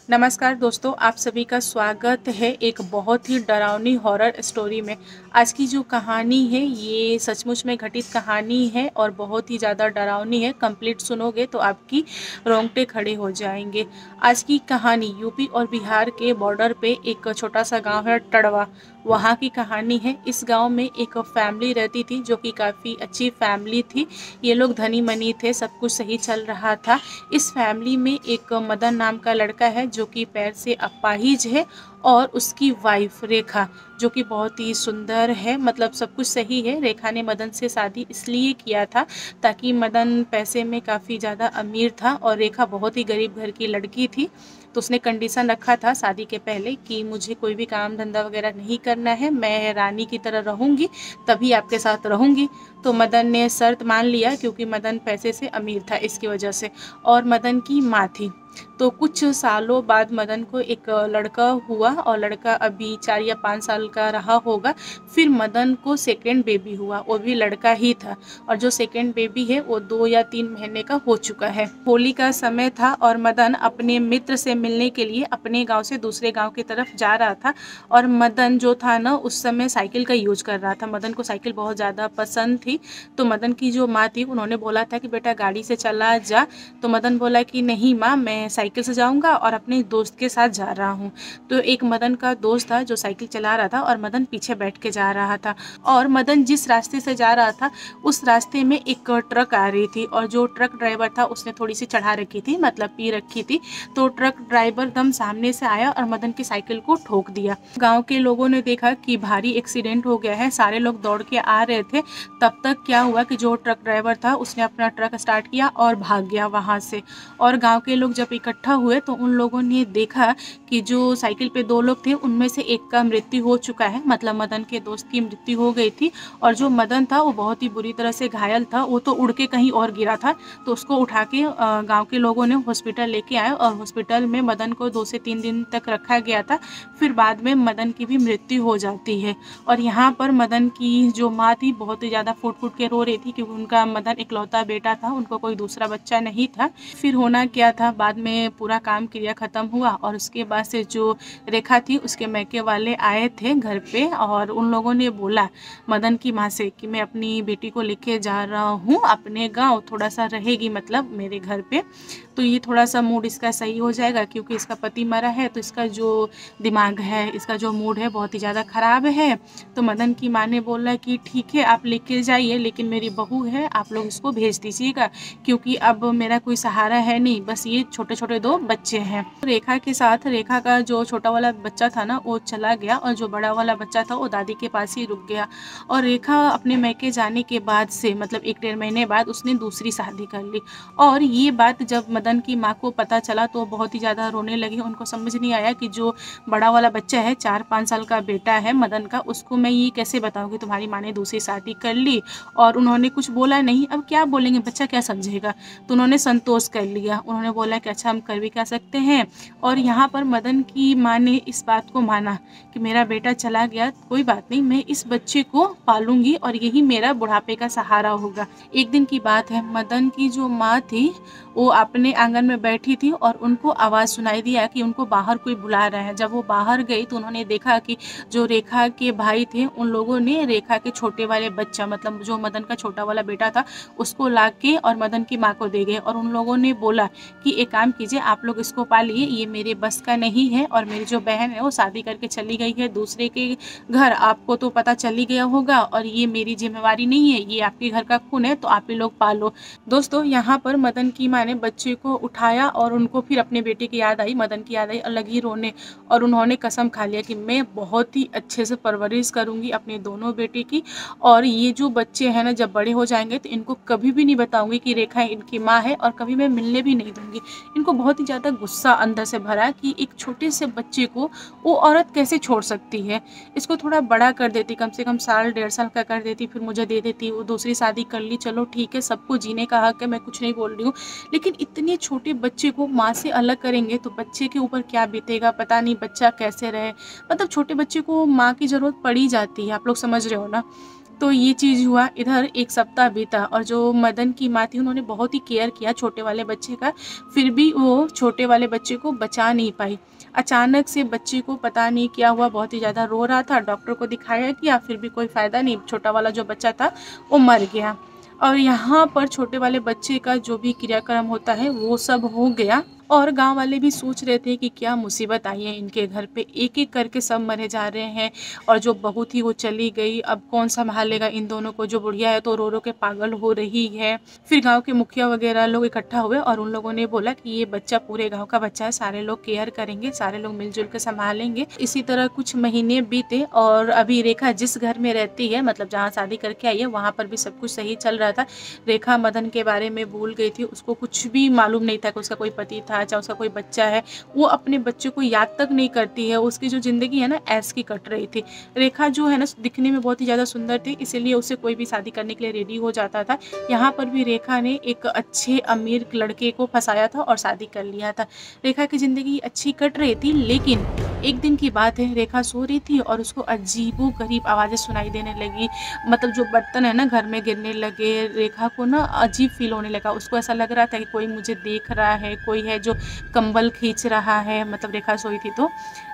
नमस्कार दोस्तों, आप सभी का स्वागत है एक बहुत ही डरावनी हॉरर स्टोरी में। आज की जो कहानी है ये सचमुच में घटित कहानी है और बहुत ही ज़्यादा डरावनी है। कंप्लीट सुनोगे तो आपकी रोंगटे खड़े हो जाएंगे। आज की कहानी यूपी और बिहार के बॉर्डर पे एक छोटा सा गांव है टड़वा, वहाँ की कहानी है। इस गांव में एक फैमिली रहती थी जो कि काफ़ी अच्छी फैमिली थी। ये लोग धनी मनी थे, सब कुछ सही चल रहा था। इस फैमिली में एक मदन नाम का लड़का है जो कि पैर से अपाहिज है, और उसकी वाइफ रेखा जो कि बहुत ही सुंदर है। मतलब सब कुछ सही है। रेखा ने मदन से शादी इसलिए किया था ताकि मदन पैसे में काफ़ी ज़्यादा अमीर था और रेखा बहुत ही गरीब घर की लड़की थी। तो उसने कंडीशन रखा था शादी के पहले कि मुझे कोई भी काम धंधा वगैरह नहीं करना है, मैं रानी की तरह रहूँगी, तभी आपके साथ रहूँगी। तो मदन ने शर्त मान लिया क्योंकि मदन पैसे से अमीर था इसकी वजह से। और मदन की माँ थी। तो कुछ सालों बाद मदन को एक लड़का हुआ और लड़का अभी 4 या 5 साल का रहा होगा। फिर मदन को सेकेंड बेबी हुआ, वो भी लड़का ही था। और जो सेकेंड बेबी है वो 2 या 3 महीने का हो चुका है। होली का समय था और मदन अपने मित्र से मिलने के लिए अपने गांव से दूसरे गांव की तरफ जा रहा था। और मदन जो था ना उस समय साइकिल का यूज कर रहा था। मदन को साइकिल बहुत ज़्यादा पसंद थी। तो मदन की जो माँ थी उन्होंने बोला था कि बेटा गाड़ी से चला जा। तो मदन बोला कि नहीं माँ, मैं साइकिल से जाऊंगा और अपने दोस्त के साथ जा रहा हूँ। तो एक मदन का दोस्त था जो साइकिल चला रहा था और मदन पीछे बैठ के जा रहा था। और मदन जिस रास्ते से जा रहा था उस रास्ते में एक ट्रक आ रही थी, और जो ट्रक ड्राइवर था उसने थोड़ी सी चढ़ा रखी थी, मतलब पी रखी थी। तो ट्रक ड्राइवर एकदम सामने से आया और मदन की साइकिल को ठोक दिया। गाँव के लोगों ने देखा कि भारी एक्सीडेंट हो गया है, सारे लोग दौड़ के आ रहे थे। तब तक क्या हुआ कि जो ट्रक ड्राइवर था उसने अपना ट्रक स्टार्ट किया और भाग गया वहाँ से। और गांव के लोग जब इकट्ठा हुए तो उन लोगों ने देखा कि जो साइकिल पे 2 लोग थे उनमें से एक का मृत्यु हो चुका है, मतलब मदन के दोस्त की मृत्यु हो गई थी। और जो मदन था वो बहुत ही बुरी तरह से घायल था, वो तो उड़ के कहीं और गिरा था। तो उसको उठा के गाँव के लोगों ने हॉस्पिटल लेके आए और हॉस्पिटल में मदन को 2 से 3 दिन तक रखा गया था। फिर बाद में मदन की भी मृत्यु हो जाती है। और यहाँ पर मदन की जो माँ थी बहुत ही ज़्यादा फूट फूट के रो रही थी क्योंकि उनका मदन इकलौता बेटा था, उनको कोई दूसरा बच्चा नहीं था। फिर होना क्या था, बाद में पूरा काम क्रिया ख़त्म हुआ और उसके बाद से जो रेखा थी उसके मैके वाले आए थे घर पे, और उन लोगों ने बोला मदन की माँ से कि मैं अपनी बेटी को लेके जा रहा हूँ अपने गाँव, थोड़ा सा रहेगी मतलब मेरे घर पे। तो ये थोड़ा सा मूड इसका सही हो जाएगा क्योंकि इसका पति मरा है, तो इसका जो दिमाग है, इसका जो मूड है बहुत ही ज़्यादा ख़राब है। तो मदन की माँ ने बोला कि ठीक है आप लेके जाइए, लेकिन मेरी बहू है, आप लोग इसको भेज दीजिएगा क्योंकि अब मेरा कोई सहारा है नहीं, बस ये छोटे छोटे 2 बच्चे हैं। रेखा के साथ रेखा का जो छोटा वाला बच्चा था ना वो चला गया और जो बड़ा वाला बच्चा था वो दादी के पास ही रुक गया। और रेखा अपने मैके जाने के बाद से मतलब 1 डेढ़ महीने बाद उसने दूसरी शादी कर ली। और ये बात जब मदन की माँ को पता चला तो बहुत ही ज़्यादा रोने लगी। उनको समझ नहीं आया कि जो बड़ा वाला बच्चा है 4-5 साल का बेटा है मदन का, उसको मैं ये कैसे बताऊँ कि तुम्हारी माँ ने दूसरी शादी कर ली। और उन्होंने कुछ बोला नहीं, अब क्या बोलेंगे, बच्चा क्या समझेगा। तो उन्होंने संतोष कर लिया, उन्होंने बोला कि अच्छा हम कर भी क्या सकते हैं। और यहाँ पर मदन की माँ ने इस बात को माना कि मेरा बेटा चला गया, कोई बात नहीं, मैं इस बच्चे को पालूंगी और यही मेरा बुढ़ापे का सहारा होगा। एक दिन की बात है, मदन की जो माँ थी वो अपने आंगन में बैठी थी और उनको आवाज़ सुनाई दिया कि उनको बाहर कोई बुला रहा है। जब वो बाहर गई तो उन्होंने देखा कि जो रेखा के भाई थे उन लोगों ने रेखा के छोटे वाले बच्चा, मतलब जो मदन का छोटा वाला बेटा था, उसको ला के और मदन की माँ को दे गए। और उन लोगों ने बोला कि एक काम कीजिए, आप लोग इसको पालिए, ये मेरे बस का नहीं है। और मेरी जो बहन है वो शादी करके चली गई है दूसरे के घर, आपको तो पता चल ही गया होगा, और ये मेरी जिम्मेवारी नहीं है, ये आपके घर का खून है, तो आप ही लोग पालो। दोस्तों यहाँ पर मदन की माँ ने बच्चे को उठाया और उनको फिर अपने बेटे की याद आई, मदन की याद आई, अलग ही रोने। और उन्होंने कसम खा लिया कि मैं बहुत ही अच्छे से परवरिश करूँगी अपने दोनों बेटे की, और ये जो बच्चे हैं ना जब बड़े हो जाएंगे तो इनको कभी भी नहीं बताऊंगी कि रेखा इनकी माँ है, और कभी मैं मिलने भी नहीं दूंगी। इनको बहुत ही ज़्यादा गुस्सा अंदर से भरा कि एक छोटे से बच्चे को वो औरत कैसे छोड़ सकती है। इसको थोड़ा बड़ा कर देती, कम से कम साल 1.5 साल का कर देती, फिर मुझे दे देती। वो दूसरी शादी कर ली, चलो ठीक है, सबको जीने का हक है, मैं कुछ नहीं बोल रही हूँ, लेकिन इतने छोटे बच्चे को माँ से अलग करेंगे तो बच्चे के ऊपर क्या बीतेगा पता नहीं, बच्चा कैसे रहे। मतलब छोटे बच्चे को माँ की ज़रूरत पड़ ही जाती है, आप लोग समझ रहे हो ना। तो ये चीज़ हुआ। इधर 1 सप्ताह बीता और जो मदन की माँ थी उन्होंने बहुत ही केयर किया छोटे वाले बच्चे का, फिर भी वो छोटे वाले बच्चे को बचा नहीं पाई। अचानक से बच्चे को पता नहीं क्या हुआ, बहुत ही ज़्यादा रो रहा था, डॉक्टर को दिखाया किया, फिर भी कोई फ़ायदा नहीं, छोटा वाला जो बच्चा था वो मर गया। और यहाँ पर छोटे वाले बच्चे का जो भी क्रियाक्रम होता है वो सब हो गया और गाँव वाले भी सोच रहे थे कि क्या मुसीबत आई है इनके घर पे, एक-एक करके सब मरे जा रहे हैं और जो बहू थी वो चली गई, अब कौन सँभालेगा इन दोनों को, जो बुढ़िया है तो रो-रो के पागल हो रही है। फिर गाँव के मुखिया वगैरह लोग इकट्ठा हुए और उन लोगों ने बोला कि ये बच्चा पूरे गाँव का बच्चा है, सारे लोग केयर करेंगे, सारे लोग मिल-जुल के सँभालेंगे। इसी तरह कुछ महीने बीते और अभी रेखा जिस घर में रहती है, मतलब जहाँ शादी करके आई है, वहाँ पर भी सब कुछ सही चल रहा था। रेखा मदन के बारे में भूल गई थी, उसको कुछ भी मालूम नहीं था कि उसका कोई पति था, चाहे उसका कोई बच्चा है। वो अपने बच्चे को याद तक नहीं करती है, उसकी जो ज़िंदगी है ना ऐश की कट रही थी। रेखा जो है ना दिखने में बहुत ही ज़्यादा सुंदर थी, इसीलिए उसे कोई भी शादी करने के लिए रेडी हो जाता था। यहाँ पर भी रेखा ने एक अच्छे अमीर लड़के को फँसाया था और शादी कर लिया था। रेखा की ज़िंदगी अच्छी कट रही थी, लेकिन एक दिन की बात है, रेखा सो रही थी और उसको अजीबो-गरीब आवाज़ें सुनाई देने लगी। मतलब जो बर्तन है ना घर में गिरने लगे, रेखा को ना अजीब फ़ील होने लगा। उसको ऐसा लग रहा था कि कोई मुझे देख रहा है, कोई है जो कंबल खींच रहा है, मतलब रेखा सोई थी तो।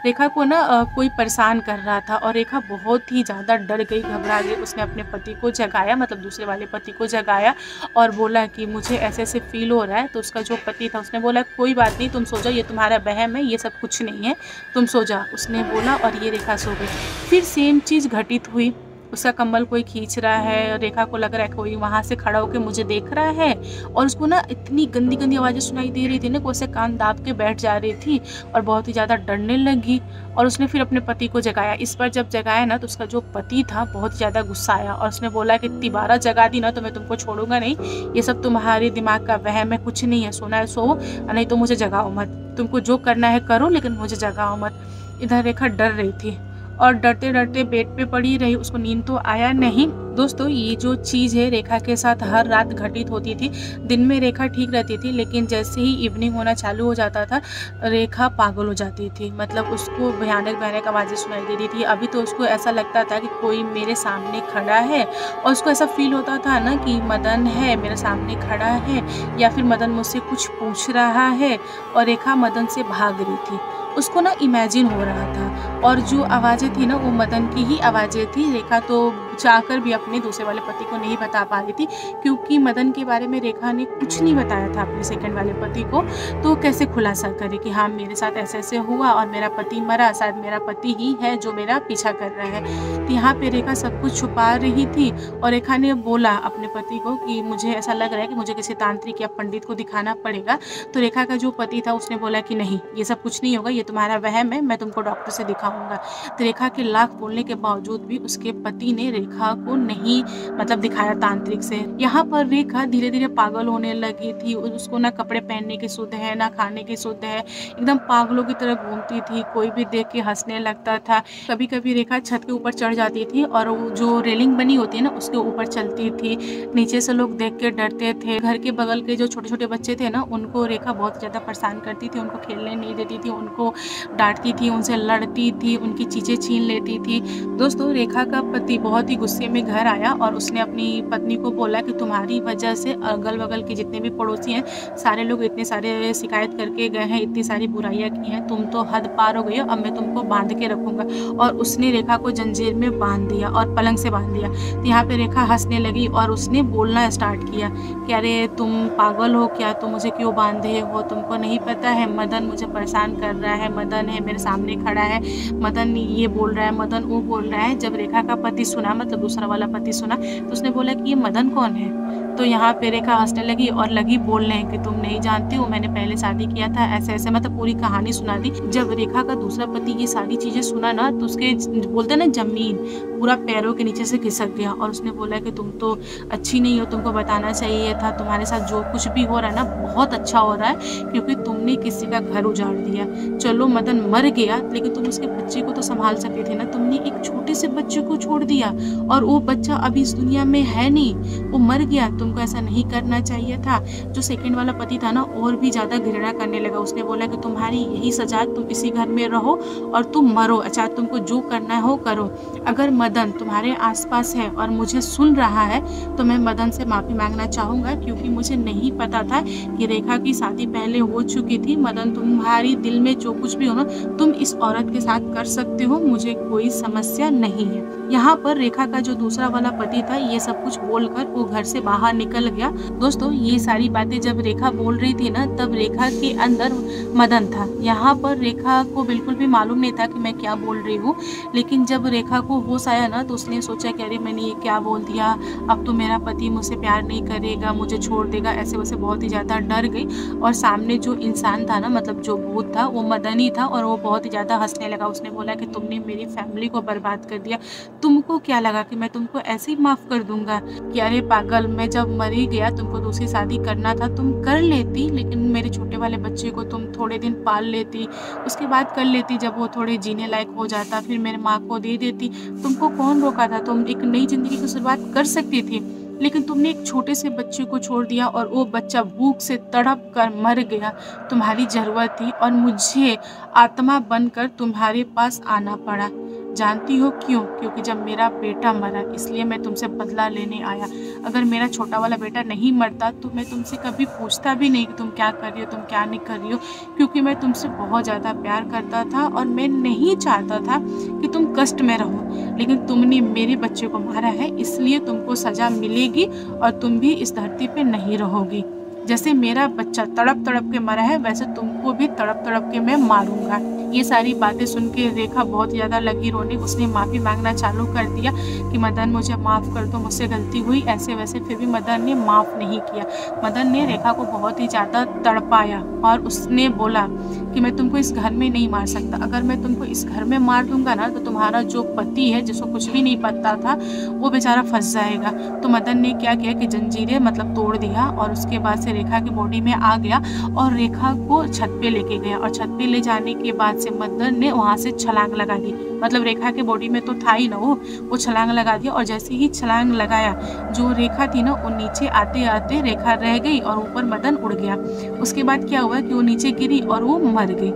रेखा को ना कोई परेशान कर रहा था और रेखा बहुत ही ज़्यादा डर गई, घबरा गई। उसने अपने पति को जगाया, मतलब दूसरे वाले पति को जगाया और बोला कि मुझे ऐसे-ऐसे फ़ील हो रहा है। तो उसका जो पति था उसने बोला कोई बात नहीं, तुम सो जाओ, ये तुम्हारा वहम है, ये सब कुछ नहीं है, तुम सो जा। उसने बोला और ये रेखा सो गई। फिर सेम चीज़ घटित हुई, उसका कंबल कोई खींच रहा है, रेखा को लग रहा है कोई वहाँ से खड़ा होके मुझे देख रहा है और उसको ना इतनी गंदी-गंदी आवाज़ें सुनाई दे रही थी ना कि उससे कान दाब के बैठ जा रही थी और बहुत ही ज़्यादा डरने लगी और उसने फिर अपने पति को जगाया। इस बार जब जगाया ना तो उसका जो पति था बहुत ही ज़्यादा गुस्सा आया और उसने बोला कि इतनी बार जगा दी ना तो मैं तुमको छोड़ूंगा नहीं, ये सब तुम्हारे दिमाग का वहम है, कुछ नहीं है, सोना है सो, नहीं तो मुझे जगाओ मत, तुमको जो करना है करो लेकिन मुझे जगाओ मत। इधर रेखा डर रही थी और डरते डरते बेड पे पड़ी रही, उसको नींद तो आया नहीं। दोस्तों ये जो चीज़ है रेखा के साथ हर रात घटित होती थी। दिन में रेखा ठीक रहती थी, लेकिन जैसे ही इवनिंग होना चालू हो जाता था रेखा पागल हो जाती थी। मतलब उसको भयानक भयानक आवाज़ें सुनाई दे रही थी। अभी तो उसको ऐसा लगता था कि कोई मेरे सामने खड़ा है और उसको ऐसा फील होता था ना कि मदन है मेरे सामने खड़ा है या फिर मदन मुझसे कुछ पूछ रहा है और रेखा मदन से भाग रही थी। उसको ना इमेजिन हो रहा था और जो आवाज़ें थी ना वो मदन की ही आवाज़ें थी। रेखा तो चाहकर भी अपने दूसरे वाले पति को नहीं बता पा रही थी, क्योंकि मदन के बारे में रेखा ने कुछ नहीं बताया था अपने सेकंड वाले पति को, तो कैसे खुलासा करे कि हाँ मेरे साथ ऐसे ऐसे हुआ और मेरा पति मरा, शायद मेरा पति ही है जो मेरा पीछा कर रहा है। तो यहाँ पे रेखा सब कुछ छुपा रही थी और रेखा ने बोला अपने पति को कि मुझे ऐसा लग रहा है कि मुझे किसी तांत्रिक या पंडित को दिखाना पड़ेगा। तो रेखा का जो पति था उसने बोला कि नहीं, ये सब कुछ नहीं होगा, ये तुम्हारा वहम है, मैं तुमको डॉक्टर से दिखाऊंगा। तो रेखा के लाख बोलने के बावजूद भी उसके पति ने रेखा को नहीं मतलब दिखाया तांत्रिक से। यहाँ पर रेखा धीरे धीरे पागल होने लगी थी। उसको ना कपड़े पहनने की सुध है, ना खाने की सुध है, एकदम पागलों की तरह घूमती थी, कोई भी देख के हंसने लगता था। कभी कभी रेखा छत के ऊपर चढ़ जाती थी और वो जो रेलिंग बनी होती है ना उसके ऊपर चलती थी। नीचे से लोग देख के डरते थे। घर के बगल के जो छोटे छोटे बच्चे थे ना उनको रेखा बहुत ज़्यादा परेशान करती थी, उनको खेलने नहीं देती थी, उनको डांटती थी, उनसे लड़ती थी, उनकी चीज़ें छीन लेती थी। दोस्तों रेखा का पति बहुत ही गुस्से में घर आया और उसने अपनी पत्नी को बोला कि तुम्हारी वजह से अगल बगल के जितने भी पड़ोसी हैं सारे लोग इतने सारे शिकायत करके गए हैं, इतनी सारी बुराइयां की हैं, तुम तो हद पार हो गई हो, अब मैं तुमको बांध के रखूंगा। और उसने रेखा को जंजीर में बांध दिया और पलंग से बांध दिया। तो यहाँ पे रेखा हंसने लगी और उसने बोलना स्टार्ट किया कि अरे तुम पागल हो क्या, तुम मुझे क्यों बांधे हो, तुमको नहीं पता है मदन मुझे परेशान कर रहा है, मदन है मेरे सामने खड़ा है, मदन ये बोल रहा है, मदन वो बोल रहा है। जब रेखा का पति सुना, मतलब दूसरा वाला पति सुना, तो उसने बोला कि ये मदन कौन है। तो यहाँ पे रेखा हंसने लगी और लगी बोलने कि तुम नहीं जानती हो, मैंने पहले शादी किया था, ऐसे ऐसे मतलब पूरी कहानी सुना दी। जब रेखा का दूसरा पति ये सारी चीजें सुना ना तो उसके बोलते ना जमीन पूरा पैरों के नीचे से खिसक गया और उसने बोला कि तुम तो अच्छी नहीं हो, तुमको बताना चाहिए था, तुम्हारे साथ जो कुछ भी हो रहा है ना बहुत अच्छा हो रहा है क्योंकि तुमने किसी का घर उजाड़ दिया। चलो मदन मर गया लेकिन तुम उसके बच्चे को तो संभाल सकते थे ना, तुमने एक छोटे से बच्चे को छोड़ दिया और वो बच्चा अभी इस दुनिया में है नहीं, वो मर गया, तुमको ऐसा नहीं करना चाहिए था। जो सेकंड वाला पति था ना और भी ज़्यादा घृणा करने लगा। उसने बोला कि तुम्हारी यही सजा, तुम इसी घर में रहो और तुम मरो, अच्छा तुमको जो करना है हो करो। अगर मदन तुम्हारे आसपास है और मुझे सुन रहा है तो मैं मदन से माफ़ी मांगना चाहूँगा, क्योंकि मुझे नहीं पता था कि रेखा की शादी पहले हो चुकी थी। मदन तुम्हारी दिल में जो कुछ भी हो ना तुम इस औरत के साथ कर सकते हो, मुझे कोई समस्या नहीं है। यहाँ पर रेखा का जो दूसरा वाला पति था ये सब कुछ बोलकर वो घर से बाहर निकल गया। दोस्तों ये सारी बातें जब रेखा बोल रही थी ना तब रेखा के अंदर मदन था। यहाँ पर रेखा को बिल्कुल भी मालूम नहीं था कि मैं क्या बोल रही हूँ, लेकिन जब रेखा को होश आया ना तो उसने सोचा कि अरे मैंने ये क्या बोल दिया, अब तो मेरा पति मुझसे प्यार नहीं करेगा, मुझे छोड़ देगा, ऐसे वैसे बहुत ही ज़्यादा डर गई। और सामने जो इंसान था ना, मतलब जो भूत था वो मदन ही था और वो बहुत ही ज़्यादा हंसने लगा। उसने बोला कि तुमने मेरी फैमिली को बर्बाद कर दिया, तुमको क्या लगा कि मैं तुमको ऐसे ही माफ़ कर दूंगा? कि अरे पागल, मैं जब मर ही गया, तुमको दूसरी शादी करना था तुम कर लेती, लेकिन मेरे छोटे वाले बच्चे को तुम थोड़े दिन पाल लेती, उसके बाद कर लेती, जब वो थोड़े जीने लायक हो जाता फिर मेरे माँ को दे देती। तुमको कौन रोका था? तुम एक नई ज़िंदगी की शुरुआत कर सकती थी, लेकिन तुमने एक छोटे से बच्चे को छोड़ दिया और वो बच्चा भूख से तड़प कर मर गया। तुम्हारी ज़रूरत थी और मुझे आत्मा बनकर तुम्हारे पास आना पड़ा। जानती हो क्यों? क्योंकि जब मेरा बेटा मरा इसलिए मैं तुमसे बदला लेने आया। अगर मेरा छोटा वाला बेटा नहीं मरता तो मैं तुमसे कभी पूछता भी नहीं कि तुम क्या कर रही हो, तुम क्या नहीं कर रही हो, क्योंकि मैं तुमसे बहुत ज़्यादा प्यार करता था और मैं नहीं चाहता था कि तुम कष्ट में रहो। लेकिन तुमने मेरे बच्चे को मारा है, इसलिए तुमको सज़ा मिलेगी और तुम भी इस धरती पे नहीं रहोगी। जैसे मेरा बच्चा तड़प तड़प के मरा है वैसे तुमको भी तड़प तड़प के मैं मारूंगा। ये सारी बातें सुन के रेखा बहुत ज़्यादा लगी रोने। उसने माफ़ी मांगना चालू कर दिया कि मदन मुझे माफ़ कर दो, मुझसे गलती हुई, ऐसे वैसे। फिर भी मदन ने माफ़ नहीं किया। मदन ने रेखा को बहुत ही ज़्यादा तड़पाया और उसने बोला कि मैं तुमको इस घर में नहीं मार सकता, अगर मैं तुमको इस घर में मार दूंगा ना तो तुम्हारा जो पति है जिसको कुछ भी नहीं पता था वो बेचारा फंस जाएगा। तो मदन ने क्या किया कि जंजीरें मतलब तोड़ दिया और उसके बाद से रेखा की बॉडी में आ गया और रेखा को छत पे लेके गया। और छत पे ले जाने के बाद से मदन ने वहाँ से छलांग लगा दी, मतलब रेखा के बॉडी में तो था ही ना वो छलांग लगा दिया। और जैसे ही छलांग लगाया जो रेखा थी ना वो नीचे आते आते रेखा रह गई और ऊपर मदन उड़ गया। उसके बाद क्या हुआ कि वो नीचे गिरी और वो मर गई।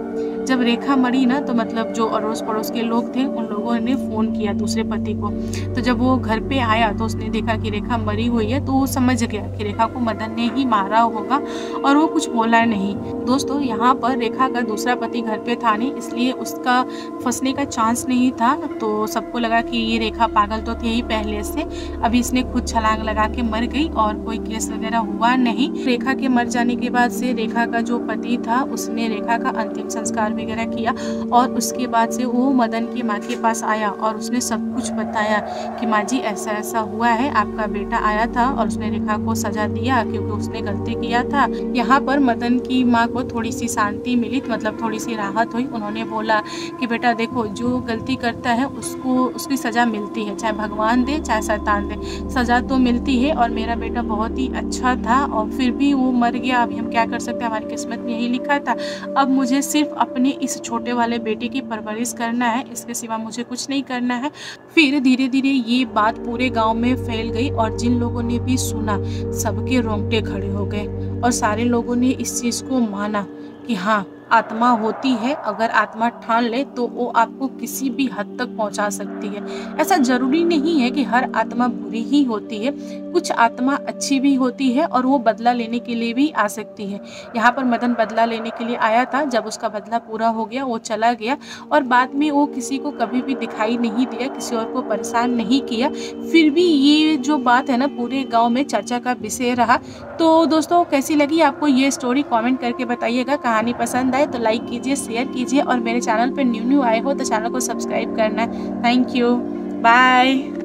जब रेखा मरी ना तो मतलब जो अड़ोस पड़ोस के लोग थे उन लोगों ने फ़ोन किया दूसरे पति को। तो जब वो घर पे आया तो उसने देखा कि रेखा मरी हुई है, तो वो समझ गया कि रेखा को मदन ने ही मारा होगा और वो कुछ बोला नहीं। दोस्तों यहाँ पर रेखा का दूसरा पति घर पे था नहीं, इसलिए उसका फंसने का चांस नहीं था। तो सबको लगा कि ये रेखा पागल तो थे ही पहले से, अभी इसने खुद छलांग लगा के मर गई और कोई केस वगैरह हुआ नहीं। रेखा के मर जाने के बाद से रेखा का जो पति था उसने रेखा का अंतिम संस्कार वगैरह किया और उसके बाद से वो मदन की माँ के पास आया और उसने सब कुछ बताया कि माँ जी ऐसा ऐसा हुआ है, आपका बेटा आया था और उसने रेखा को सजा दिया क्योंकि उसने गलती किया था। यहाँ पर मदन की माँ को थोड़ी सी शांति मिली, मतलब थोड़ी सी राहत हुई। उन्होंने बोला कि बेटा देखो, जो गलती करता है उसको उसकी सज़ा मिलती है, चाहे भगवान दे चाहे शैतान दे, सज़ा तो मिलती है। और मेरा बेटा बहुत ही अच्छा था और फिर भी वो मर गया, अभी हम क्या कर सकते हैं, हमारी किस्मत में यही लिखा था। अब मुझे सिर्फ अपने इस छोटे वाले बेटे की परवरिश करना है, इसके सिवा मुझे कुछ नहीं करना है। फिर धीरे धीरे ये बात पूरे गांव में फैल गई और जिन लोगों ने भी सुना सबके रोंगटे खड़े हो गए और सारे लोगों ने इस चीज़ को माना कि हाँ आत्मा होती है, अगर आत्मा ठान ले तो वो आपको किसी भी हद तक पहुंचा सकती है। ऐसा जरूरी नहीं है कि हर आत्मा बुरी ही होती है, कुछ आत्मा अच्छी भी होती है और वो बदला लेने के लिए भी आ सकती है। यहाँ पर मदन बदला लेने के लिए आया था, जब उसका बदला पूरा हो गया वो चला गया और बाद में वो किसी को कभी भी दिखाई नहीं दिया, किसी और को परेशान नहीं किया। फिर भी ये जो बात है ना पूरे गाँव में चर्चा का विषय रहा। तो दोस्तों कैसी लगी आपको ये स्टोरी कमेंट करके बताइएगा। कहानी पसंद आए तो लाइक कीजिए, शेयर कीजिए और मेरे चैनल पर न्यू आए हो तो चैनल को सब्सक्राइब करना। Thank you, bye.